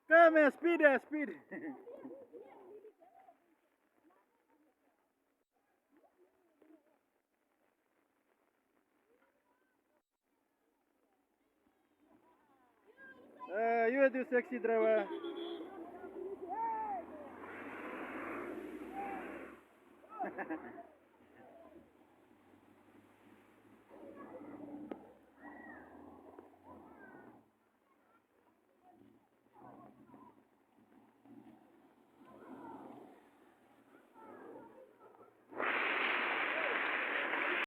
Come here, speed, speed. You are the sexy driver.